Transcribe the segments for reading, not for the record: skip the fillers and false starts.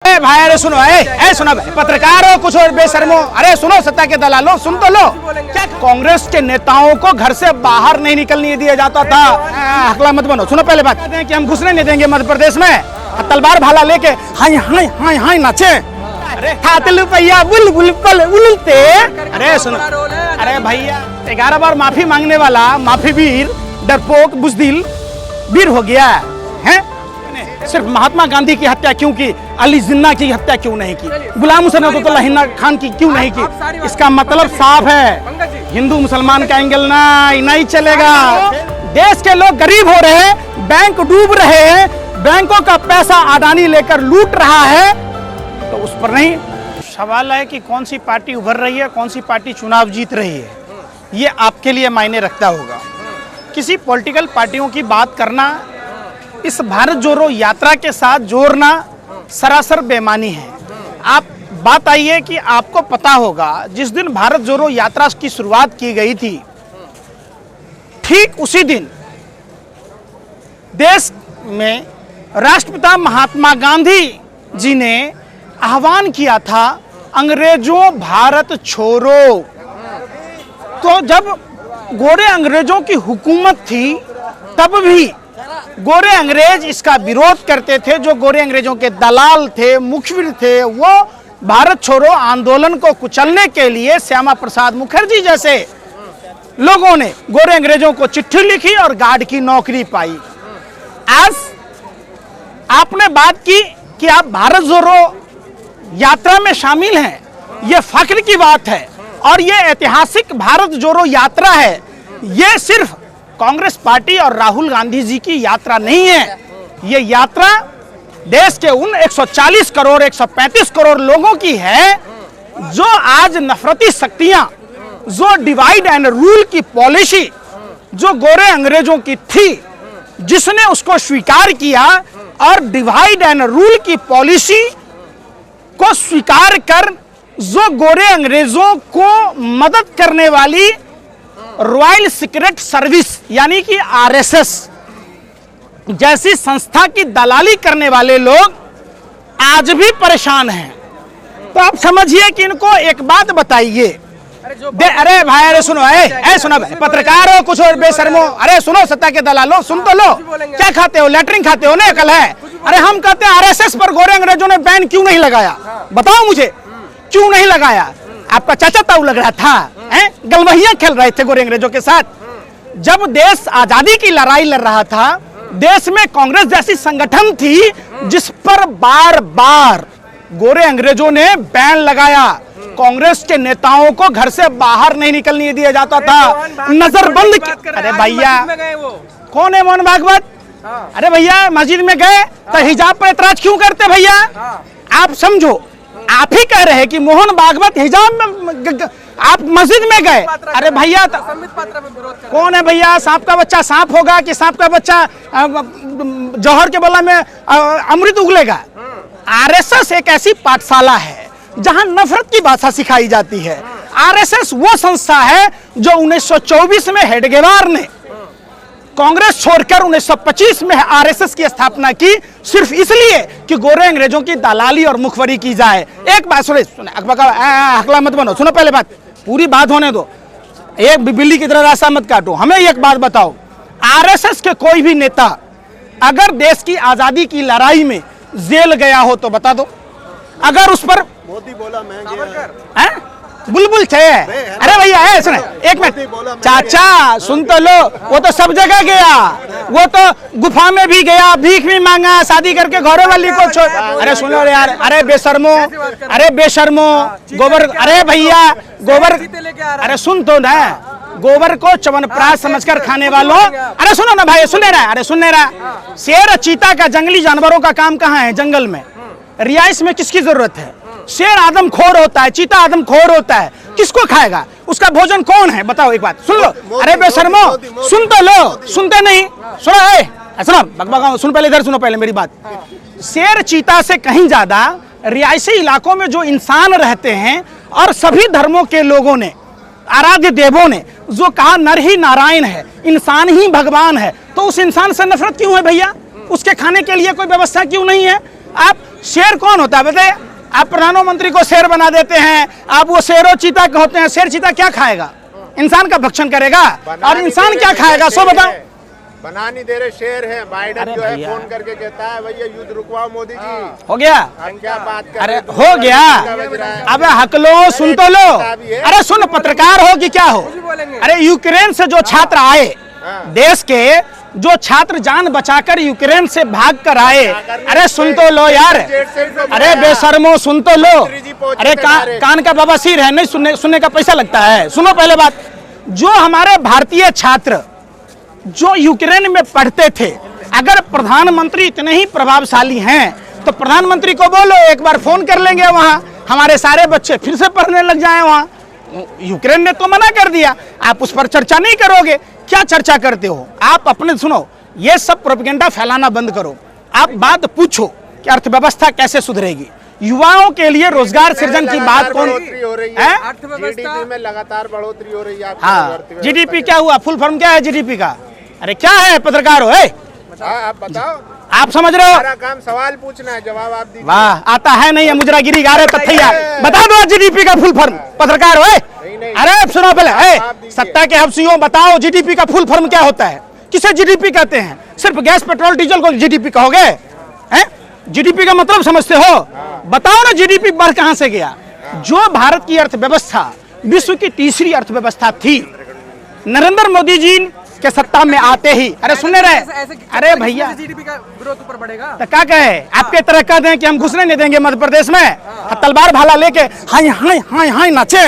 भाई अरे सुनो, सुनो भाई, पत्रकार हो कुछ और बेशर्मो, अरे सुनो सत्ता के दलालो, सुन तो लो। क्या कांग्रेस के नेताओं को घर से बाहर नहीं निकलने दिया जाता था? हकला मत बनो, सुनो पहले बात कि हम घुसने नहीं देंगे मध्य प्रदेश में। तलवार भाला लेके हाय हाय हाय हाय नाचे, अरे हाथ भैया बुलबुल पल उलते। अरे सुनो, अरे भैया 11 बार माफी मांगने वाला माफी वीर डरपोक बुजदिल वीर हो गया है। सिर्फ महात्मा गांधी की हत्या क्यों की, अली जिन्ना की हत्या क्यों नहीं की, गुलाम हुसैन अब्दुल्ला खान की क्यों नहीं की? इसका मतलब साफ है, हिंदू मुसलमान का एंगल नहीं चलेगा। देश के लोग गरीब हो रहे हैं, बैंक डूब रहे हैं, बैंकों का पैसा अडानी लेकर लूट रहा है, तो उस पर नहीं। सवाल है कि कौन सी पार्टी उभर रही है, कौन सी पार्टी चुनाव जीत रही है, ये आपके लिए मायने रखता होगा। किसी पॉलिटिकल पार्टियों की बात करना, इस भारत जोड़ो यात्रा के साथ जोड़ना सरासर बेमानी है। आप बात आई है कि आपको पता होगा जिस दिन भारत जोड़ो यात्रा की शुरुआत की गई थी, ठीक उसी दिन देश में राष्ट्रपिता महात्मा गांधी जी ने आह्वान किया था, अंग्रेजों भारत छोड़ो। तो जब गोरे अंग्रेजों की हुकूमत थी तब भी गोरे अंग्रेज इसका विरोध करते थे। जो गोरे अंग्रेजों के दलाल थे, मुखबिर थे, वो भारत छोड़ो आंदोलन को कुचलने के लिए श्यामा प्रसाद मुखर्जी जैसे लोगों ने गोरे अंग्रेजों को चिट्ठी लिखी और गार्ड की नौकरी पाई। आज आपने बात की कि आप भारत जोड़ो यात्रा में शामिल हैं, ये फख्र की बात है और ये ऐतिहासिक भारत जोड़ो यात्रा है। ये सिर्फ कांग्रेस पार्टी और राहुल गांधी जी की यात्रा नहीं है, ये यात्रा देश के उन 140 करोड़ 135 करोड़ लोगों की है जो आज नफरती शक्तियां, जो डिवाइड एंड रूल की पॉलिसी जो गोरे अंग्रेजों की थी, जिसने उसको स्वीकार किया और डिवाइड एंड रूल की पॉलिसी को स्वीकार कर जो गोरे अंग्रेजों को मदद करने वाली रॉयल सीक्रेट सर्विस यानी कि आरएसएस जैसी संस्था की दलाली करने वाले लोग आज भी परेशान हैं। तो आप समझिए कि इनको एक बात बताइए। अरे भाई अरे सुनो, सुनो भाई, पत्रकार हो कुछ और बेशर्मो, अरे सुनो सत्ता के दलालो, सुन तो लो। क्या खाते हो, लैटरिन खाते हो ना, अकल है? अरे हम कहते हैं आरएसएस पर गोरे अंग्रेजों ने बैन क्यों नहीं लगाया, बताओ मुझे, क्यों नहीं लगाया? आपका चाचा ताऊ लग रहा था, गलवहियां खेल रहे थे गोरे अंग्रेजों के साथ। जब देश आजादी की लड़ाई लड़ रहा था, देश में कांग्रेस जैसी संगठन थी जिस पर बार बार गोरे अंग्रेजों ने बैन लगाया। कांग्रेस के नेताओं को घर से बाहर नहीं निकलने दिया जाता था, नजरबंद। अरे भैया कौन है मोहन भागवत? अरे भैया मस्जिद में गए तो हिजाब पर एतराज क्यों करते भैया? आप समझो, आप ही कह रहे हैं कि मोहन भागवत हिजाब में, आप मस्जिद में गए। अरे भैया कौन है भैया? सांप का बच्चा सांप होगा कि सांप का बच्चा जौहर के बल्ला में अमृत उगलेगा? आरएसएस एक ऐसी पाठशाला है जहां नफरत की भाषा सिखाई जाती है। आरएसएस वो संस्था है जो 1924 में हेडगेवार ने कांग्रेस छोड़कर 1925 में आरएसएस की स्थापना की, सिर्फ इसलिए कि गोरे अंग्रेजों की दलाली और मुखबरी की जाए। एक बात सुने, हकला मत बनो, सुनो पहले बात, पूरी बात होने दो, एक बिल्ली की तरह रास्ता मत काटो। हमें एक बात बताओ, आरएसएस के कोई भी नेता अगर देश की आजादी की लड़ाई में जेल गया हो तो बता दो। अगर उस पर मोदी बोला मैं गया, बुलबुल थे। अरे भैया सुने एक मिनट, चाचा सुन तो लो, वो तो सब जगह गया, वो तो गुफा में भी गया, भीख भी मांगा, शादी करके घरों वाली को छोड़। अरे सुनो यार, अरे बेशर्मो, अरे बेशर्मो, गोबर, अरे भैया गोबर, अरे सुन तो ना, गोबर को च्यवनप्राश समझकर खाने वालों, अरे सुनो ना भाई, सुन रहा, अरे सुन रहा। शेर चीता का जंगली जानवरों का काम कहाँ है? जंगल में, रिहाइश में किसकी जरूरत है? शेर आदमखोर होता है, चीता आदमखोर होता है, किसको खाएगा? उसका भोजन कौन है? बताओ एक बात, सुन लो। अरे बेशर्मो सुन तो लो, सुनते नहीं, सुनो सुनो बकबका, सुन पहले, इधर सुनो पहले मेरी बात। शेर चीता से कहीं ज्यादा रिहायशी इलाकों में जो इंसान रहते हैं और सभी धर्मों के लोगों ने, आराध्य देवों ने जो कहा नर ही नारायण है, इंसान ही भगवान है, तो उस इंसान से नफरत क्यों है भैया? उसके खाने के लिए कोई व्यवस्था क्यों नहीं है? आप शेर कौन होता है बताइए? आप प्रधानमंत्री को शेर बना देते हैं, आप वो शेरों चीता होते हैं। शेर चीता क्या खाएगा? इंसान का भक्षण करेगा, और इंसान क्या खाएगा सो बताओ? बना नहीं दे रहे, शेर है। बाइडेन जो है फोन करके कहता है भैया युद्ध रुकवाओ मोदी जी। हो गया? आप क्या बात कर अरे रहे हो गया। अबे हक लो, सुन तो लो। अरे सुन, पत्रकार हो कि क्या हो? अरे यूक्रेन से जो छात्र आए, देश के जो छात्र जान बचाकर यूक्रेन से भाग कर आए, अरे सुन तो लो यार। अरे बेशर्मो सुन तो लो। अरे कान का बाबा सिर है, नहीं सुनने का पैसा लगता है? सुनो पहले बात, जो हमारे भारतीय छात्र जो यूक्रेन में पढ़ते थे, अगर प्रधानमंत्री इतने ही प्रभावशाली हैं तो प्रधानमंत्री को बोलो एक बार फोन कर लेंगे, वहां हमारे सारे बच्चे फिर से पढ़ने लग जाएं। वहां यूक्रेन ने तो मना कर दिया, आप उस पर चर्चा नहीं करोगे। क्या चर्चा करते हो आप? अपने सुनो, ये सब प्रोपेगेंडा फैलाना बंद करो। आप बात पूछो कि अर्थव्यवस्था कैसे सुधरेगी, युवाओं के लिए रोजगार सृजन की बात कौन हो रही है? अर्थव्यवस्था में लगातार बढ़ोतरी हो रही है। हाँ, जीडीपी क्या हुआ? फुल फॉर्म क्या है जीडीपी का? अरे क्या है पत्रकार हो? आप बताओ, आप समझ रहे हो? हमारा काम सवाल पूछना है, जवाब आप दीजिए। वाह, आता है नहीं है मुजरागिरी गा रहे तथैया। बता दो जीडीपी का फुल फॉर्म, पत्रकार हो? अरे सुनो पहले, सत्ता के हफ्सियों बताओ जीडीपी का फुल फॉर्म क्या होता है? किसे जीडीपी कहते हैं? सिर्फ गैस पेट्रोल डीजल को जीडीपी कहोगे? जीडीपी का मतलब समझते हो? बताओ ना, जीडीपी बढ़ कहां से गया? जो भारत की अर्थव्यवस्था विश्व की तीसरी अर्थव्यवस्था थी, नरेंद्र मोदी जी के सत्ता में आते ही, अरे सुनने रहे, अरे भैया जीडीपी का ग्रोथ ऊपर बढ़ेगा तो क्या कहे? आपके तरह कह दें कि हम घुसने नहीं देंगे मध्य प्रदेश में, तलवार भाला लेके हाय हाय हाय हाय नाचे।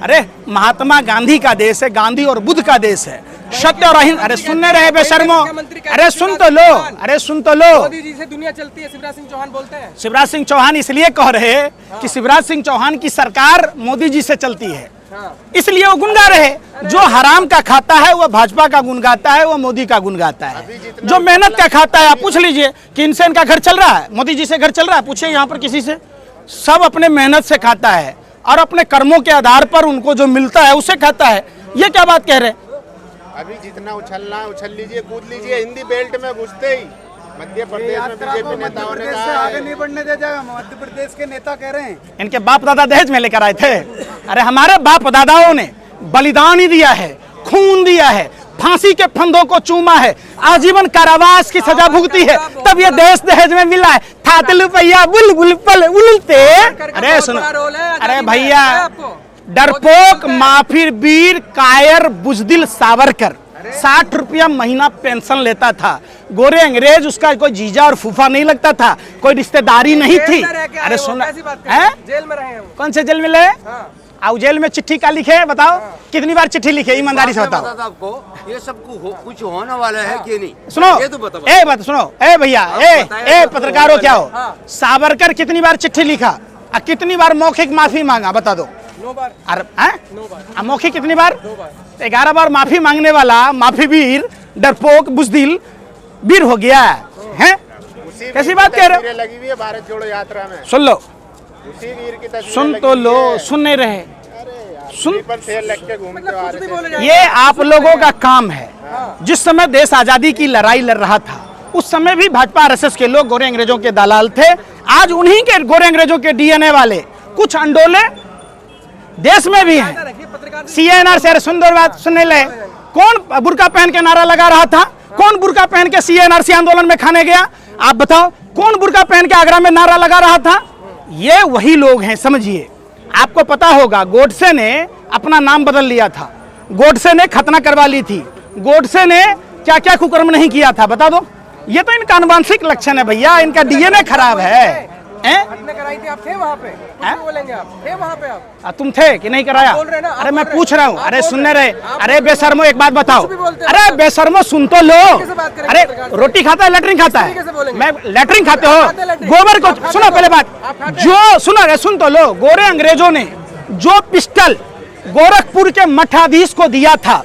अरे महात्मा गांधी का देश है, गांधी और बुद्ध का देश है, सत्य और अहिंसा। अरे सुनने रहे बेशर्मो, अरे सुन तो लो, अरे सुन तो लो। मोदी जी से दुनिया चलती है, शिवराज सिंह चौहान बोलते हैं। शिवराज सिंह चौहान इसलिए कह रहे कि शिवराज सिंह चौहान की सरकार मोदी जी से चलती है, इसलिए वो गुन गा रहे। जो हराम का खाता है वो भाजपा का गुन गाता है, वो मोदी का गुन गाता है। जो मेहनत का खाता है, आप पूछ लीजिए कि इनसे इनका घर चल रहा है, मोदी जी से घर चल रहा है? पूछिए यहाँ पर किसी से। सब अपने मेहनत से खाता है और अपने कर्मों के आधार पर उनको जो मिलता है उससे खाता है। ये क्या बात कह रहे? अभी जितना उछलना है उछल लीजिए, कूद लीजिए। हिंदी बेल्ट में घुसते ही मध्य प्रदेश में बीजेपी नेताओं ने कहा आगे नहीं बढ़ने दे जाएगा। मध्य प्रदेश के नेता कह रहे हैं इनके बाप दादा दहेज में लेकर आए थे। अरे हमारे बाप दादाओं ने बलिदान ही दिया है, खून दिया है, फांसी के फंदों को चूमा है, आजीवन कारावास की सजा भुगती है, तब ये देश दहेज में मिला है। थातलू भैया बुलबुल पल उलते। अरे सुनो, अरे भैया, डरपोक माफिर वीर कायर बुजदिल सावरकर 60 रुपया महीना पेंशन लेता था। गोरे अंग्रेज उसका कोई जीजा और फूफा नहीं लगता था, कोई रिश्तेदारी नहीं थी। अरे सुना, जेल में रहे। कौन से जेल में ले? आओ जेल में चिट्ठी का लिखे? बताओ कितनी बार चिट्ठी लिखे, ईमानदारी से बताओ। आपको ये सब कुछ होने वाला है कि नहीं? सुनो, ये तो बताओ। ए बात सुनो, ए भैया, ए पत्रकारों क्या हो? सावरकर कितनी बार चिट्ठी लिखा और कितनी बार मौखिक माफी मांगा? बता दो। 9 बार। अरे मौखिक कितनी बार? 2 बार। 11 बार माफी मांगने वाला माफी वीर डरपोक बुजदिल वीर हो गया है? कैसी बात कह रहे हो? लगी हुई है भारत जोड़ो यात्रा में, सुन लो, उसी वीर की तस्वीर सुन तो लो, सुन नहीं रहे, सुन। पर शेर लग के घूमते आ रहे थे। ये आप लोगों का काम है। जिस समय देश आजादी की लड़ाई लड़ रहा था उस समय भी भाजपा आरएसएस के लोग गोरे अंग्रेजों के दलाल थे। आज उन्हीं के गोरे अंग्रेजों के डीएनए वाले कुछ अंडोले देश में भी हैं। सीएनआर से सुंदर बात सुनने लगे, कौन बुर्का पहन के नारा लगा रहा था? कौन बुर्का पहन के सीएनआरसी आंदोलन में खाने गया? आप बताओ, कौन बुर्का पहन के आगरा में नारा लगा रहा था? ये वही लोग हैं, समझिए। आपको पता होगा गोडसे ने अपना नाम बदल लिया था, गोडसे ने खतना करवा ली थी, गोडसे ने क्या क्या कुकर्म नहीं किया था, बता दो। ये तो इनका आनुवंशिक लक्षण है भैया, इनका डीएनए खराब है। कराई थी, आप थे वहाँ पे? बोलेंगे आप थे वहाँ पे? आप तुम थे कि नहीं कराया? बोल रहे ना, अरे मैं पूछ रहा हूँ। अरे बोल सुनने रहे रहे, अरे बेशर्मो एक बात बताओ। अरे बेशर्मो सुन तो लो। अरे रोटी खाता है लेटरिन खाता है? मैं लेटरिन खाते हो? गोबर को सुनो पहले बात, जो सुनो, सुन तो लो। गोरे अंग्रेजों ने जो पिस्टल गोरखपुर के मठाधीश को दिया था,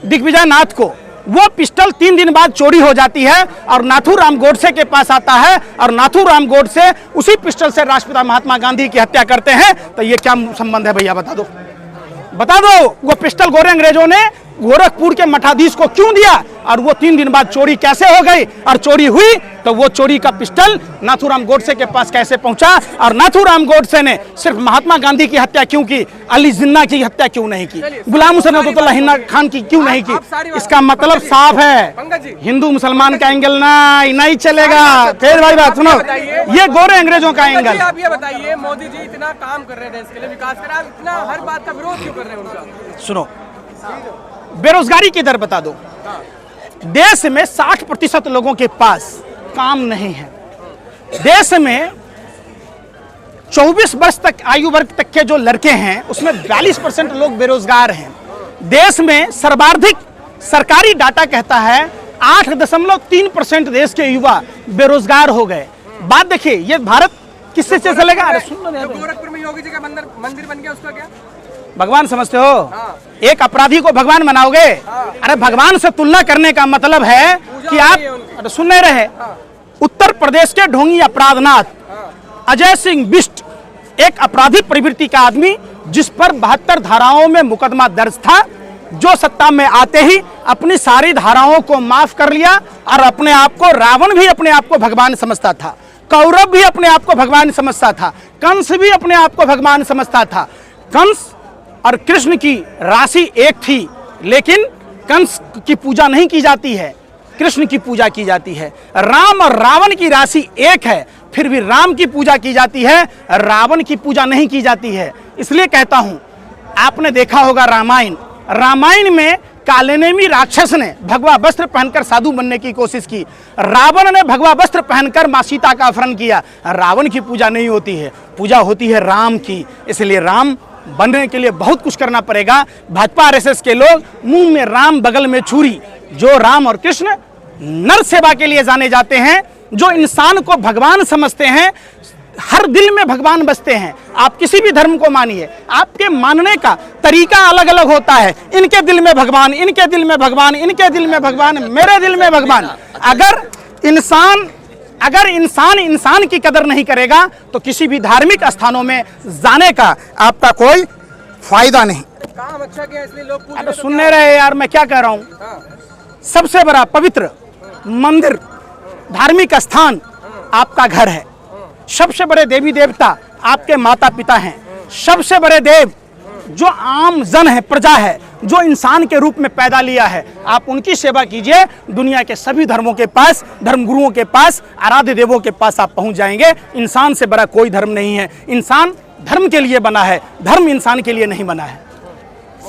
दिग्विजय नाथ को, वो पिस्टल 3 दिन बाद चोरी हो जाती है और नाथूराम गोडसे के पास आता है और नाथूराम गोडसे उसी पिस्टल से राष्ट्रपिता महात्मा गांधी की हत्या करते हैं। तो ये क्या संबंध है भैया? बता दो, बता दो। वो पिस्टल गोरे अंग्रेजों ने गोरखपुर के मठाधीश को क्यों दिया, और वो 3 दिन बाद चोरी कैसे हो गई, और चोरी हुई तो वो चोरी का पिस्टल नाथूराम गोडसे के पास कैसे पहुंचा, और नाथूराम गोडसे ने सिर्फ महात्मा गांधी की हत्या क्यों की, अली जिन्ना की हत्या क्यों नहीं की, गुलाम हुसैन अब्दुल्ला हिन्ना खान की क्यों नहीं की। इसका मतलब साफ है, हिंदू मुसलमान का एंगल नहीं चलेगा। फिर भाई बात सुनो, ये गोरे अंग्रेजों का एंगल। आप ये बताइए, मोदी जी इतना काम कर रहे हैं देश के लिए, विकास कर रहे हैं, इतना हर बात का विरोध क्यों कर रहे हैं उनका? सुनो, बेरोजगारी की दर बता दो। देश में 60% लोगों के पास काम नहीं है। देश में 24 वर्ष तक आयु वर्ग तक के जो लड़के हैं उसमें 42% लोग बेरोजगार हैं। देश में सर्वाधिक सरकारी डाटा कहता है 8.3% देश के युवा बेरोजगार हो गए। बात देखिए, ये भारत किससे चलेगा? अरे सुन लो, गोरखपुर में योगी जी का मंदिर बन गया, उसका क्या? भगवान समझते हो? एक अपराधी को भगवान बनाओगे? अरे भगवान से तुलना करने का मतलब है कि आप, अरे सुन नहीं रहे, उत्तर प्रदेश के ढोंगी अपराधनाथ अजय सिंह बिष्ट एक अपराधी प्रवृत्ति का आदमी, जिस पर 72 धाराओं में मुकदमा दर्ज था, जो सत्ता में आते ही अपनी सारी धाराओं को माफ कर लिया और अपने आप को, रावण भी अपने आप को भगवान समझता था, कौरव भी अपने आप को भगवान समझता था, कंस भी अपने आप को भगवान समझता था। कंस और कृष्ण की राशि एक थी, लेकिन कंस की पूजा नहीं की जाती है, कृष्ण की पूजा की जाती है। राम और रावण की राशि एक है, फिर भी राम की पूजा की जाती है, रावण की पूजा नहीं की जाती है। इसलिए कहता हूं, आपने देखा होगा रामायण में कालनेमी राक्षस ने भगवा वस्त्र पहनकर साधु बनने की कोशिश की, रावण ने भगवा वस्त्र पहनकर मां सीता का अपहरण किया। रावण की पूजा नहीं होती है, पूजा होती है राम की। इसलिए राम बनने के लिए बहुत कुछ करना पड़ेगा। भाजपा आरएसएस के लोग मुंह में राम बगल में छुरी, जो राम और कृष्ण नर सेवा के लिए जाने जाते हैं, जो इंसान को भगवान समझते हैं, हर दिल में भगवान बसते हैं। आप किसी भी धर्म को मानिए, आपके मानने का तरीका अलग अलग होता है। इनके दिल में भगवान, इनके दिल में भगवान, इनके दिल में भगवान, मेरे दिल में भगवान। अगर इंसान की कदर नहीं करेगा तो किसी भी धार्मिक स्थानों में जाने का आपका कोई फायदा नहीं। काम अच्छा किया इसलिए लोग पूछ रहे अरे तो सुनने रहे यार, मैं क्या कह रहा हूं। सबसे बड़ा पवित्र मंदिर, धार्मिक स्थान आपका घर है। सबसे बड़े देवी देवता आपके माता पिता हैं। सबसे बड़े देव जो आम जन है, प्रजा है, जो इंसान के रूप में पैदा लिया है, आप उनकी सेवा कीजिए। दुनिया के सभी धर्मों के पास, धर्मगुरुओं के पास, आराध्य देवों के पास आप पहुंच जाएंगे। इंसान से बड़ा कोई धर्म नहीं है। इंसान धर्म के लिए बना है, धर्म इंसान के लिए नहीं बना है।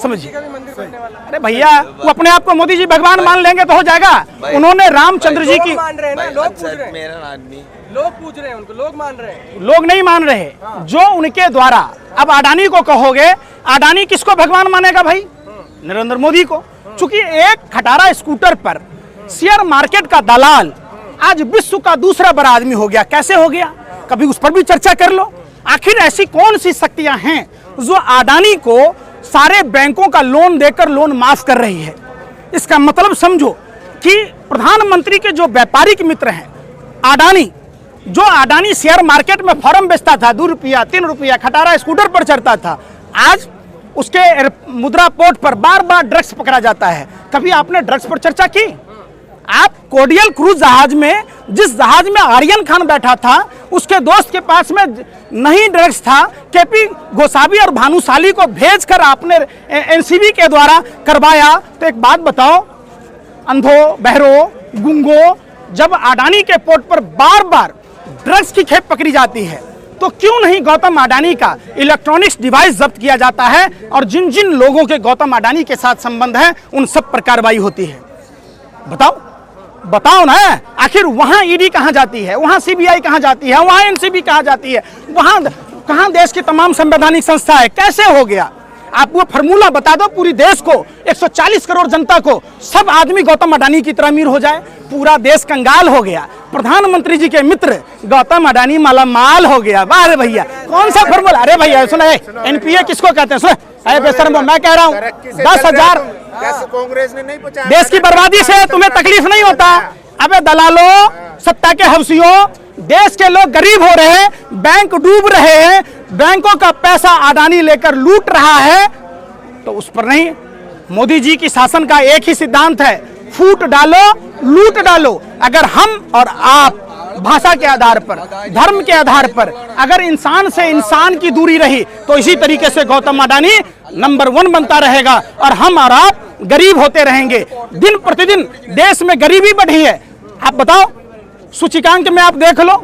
समझिए। अरे भैया, वो अपने आप को मोदी जी भगवान मान लेंगे तो हो जाएगा। उन्होंने रामचंद्र जी की, मान रहे हैं ना, लोग पूछ रहे हैं, लोग पूछ रहे हैं उनको, लोग मान रहे हैं, लोग नहीं मान रहे। जो उनके द्वारा, अब अडानी को कहोगे, अडानी किसको भगवान मानेगा भाई? नरेंद्र मोदी को। चूंकि एक खटारा स्कूटर पर शेयर मार्केट का दलाल आज विश्व का दूसरा बड़ा आदमी हो गया। कैसे हो गया? कभी उस पर भी चर्चा कर लो। आखिर ऐसी कौन सी शक्तियां हैं जो अडानी को सारे बैंकों का लोन देकर लोन माफ कर रही है? इसका मतलब समझो कि प्रधानमंत्री के जो व्यापारिक मित्र हैं, अडानी, जो अडानी शेयर मार्केट में फॉर्म बेचता था, 2 रुपया 3 रुपया, खटारा स्कूटर पर चढ़ता था, आज उसके मुद्रा पोर्ट पर बार बार ड्रग्स पकड़ा जाता है। कभी आपने ड्रग्स पर चर्चा की? आप कोडियल क्रूज जहाज में, जिस जहाज में आर्यन खान बैठा था, उसके दोस्त के पास में नहीं ड्रग्स था, केपी गोसावी और भानुशाली को भेजकर आपने एनसीबी के द्वारा करवाया। तो एक बात बताओ, अंधो, बहरो, गुंगो, जब अडानी के पोर्ट पर बार बार ड्रग्स की खेप पकड़ी जाती है, तो क्यों नहीं गौतम अडानी का इलेक्ट्रॉनिक्स डिवाइस जब्त किया जाता है और जिन जिन लोगों के गौतम अडानी के साथ संबंध है उन सब पर कार्रवाई होती है? बताओ ना। आखिर वहां ईडी कहां जाती है, वहां सीबीआई कहां जाती है, वहां एनसीबी कहां जाती है, वहां कहां देश की तमाम संवैधानिक संस्था है? कैसे हो गया? आप वो फॉर्मूला बता दो, पूरी देश को, 140 करोड़ जनता को, सब आदमी गौतम अडानी की तरह अमीर हो जाए। पूरा देश कंगाल हो गया। प्रधानमंत्री जी के मित्र गौतम अडानी मालामाल हो गया। वाह रे भैया, कौन सा फॉर्मूला? अरे भैया सुना है, एनपीए किसको कहते हैं? सुना, अरे बेशर्मो, मैं कह रहा हूँ 10,000 कांग्रेस ने नहीं पहुंचा। देश की बर्बादी से तुम्हें तकलीफ नहीं होता? अबे दलालों, सत्ता के हवसियों, देश के लोग गरीब हो रहे हैं, बैंक डूब रहे हैं, बैंकों का पैसा अडानी लेकर लूट रहा है, तो उस पर नहीं मोदी जी की शासन का एक ही सिद्धांत है, फूट डालो लूट डालो। अगर हम और आप भाषा के आधार पर, धर्म के आधार पर अगर इंसान से इंसान की दूरी रही तो इसी तरीके से गौतम अडानी नंबर 1 बनता रहेगा और हम और आप गरीब होते रहेंगे। दिन प्रतिदिन देश में गरीबी बढ़ी है। आप बताओ, सूचकांक में आप देख लो,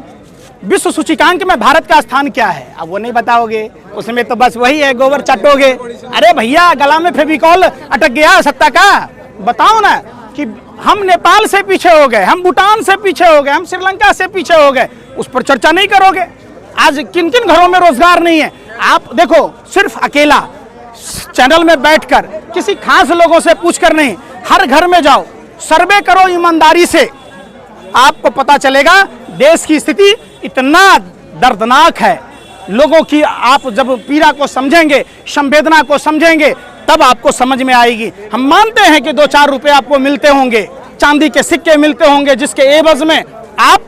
विश्व सूचकांक में भारत का स्थान क्या है? अब वो नहीं बताओगे, उसमें तो बस वही है, गोबर चाटोगे। अरे भैया, गला में फेविकॉल अटक गया सत्ता का। बताओ ना कि हम नेपाल से पीछे हो गए, हम भूटान से पीछे हो गए, हम श्रीलंका से पीछे हो गए, उस पर चर्चा नहीं करोगे। आज किन किन घरों में रोजगार नहीं है? आप देखो, सिर्फ अकेला चैनल में बैठकर किसी खास लोगों से पूछकर नहीं, हर घर में जाओ, सर्वे करो ईमानदारी से, आपको पता चलेगा देश की स्थिति इतना दर्दनाक है। लोगों की आप जब पीड़ा को समझेंगे, संवेदना को समझेंगे, तब आपको समझ में आएगी। हम मानते हैं कि 2-4 रुपए आपको मिलते होंगे, चांदी के सिक्के मिलते होंगे, जिसके एवज में आप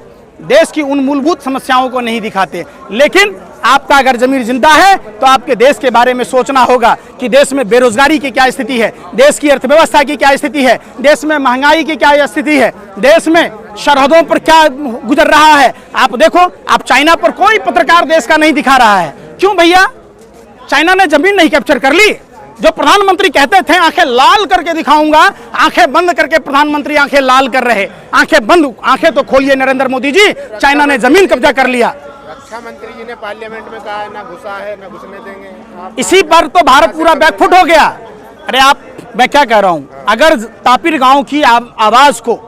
देश की उन मूलभूत समस्याओं को नहीं दिखाते। लेकिन आपका अगर जमीर जिंदा है तो आपके देश के बारे में सोचना होगा कि देश में बेरोजगारी की क्या स्थिति है, देश की अर्थव्यवस्था की क्या स्थिति है, देश में महंगाई की क्या स्थिति है, देश में सरहदों पर क्या गुजर रहा है। आप देखो, आप चाइना पर कोई पत्रकार देश का नहीं दिखा रहा है। क्यों भैया? चाइना ने जमीन नहीं कैप्चर कर ली? जो प्रधानमंत्री कहते थे आंखें लाल करके दिखाऊंगा, आंखें बंद करके प्रधानमंत्री आंखें लाल कर रहे। आंखें बंद, आंखें तो खोलिए नरेंद्र मोदी जी, चाइना ने जमीन कब्जा कर लिया। रक्षा मंत्री जी ने पार्लियामेंट में कहा है ना घुसा है ना घुसने देंगे। इसी पर तो भारत पूरा बैकफुट हो गया। अरे आप, मैं क्या कह रहा हूं, अगर तापिर गांव की आवाज को,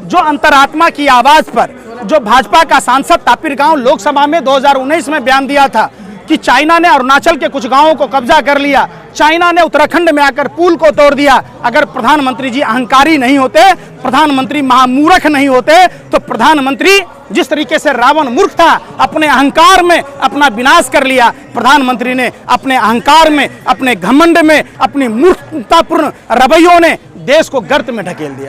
जो अंतरात्मा की आवाज पर जो भाजपा का सांसद तापिर गांव लोकसभा में 2019 में बयान दिया था कि चाइना ने अरुणाचल के कुछ गांवों को कब्जा कर लिया, चाइना ने उत्तराखंड में आकर पुल को तोड़ दिया, अगर प्रधानमंत्री जी अहंकारी नहीं होते, प्रधानमंत्री महामूर्ख नहीं होते, तो प्रधानमंत्री जिस तरीके से रावण मूर्ख था, अपने अहंकार में अपना विनाश कर लिया, प्रधानमंत्री ने अपने अहंकार में, अपने घमंड में, अपनी मूर्खतापूर्ण रवैयों ने देश को गर्त में ढकेल दिया।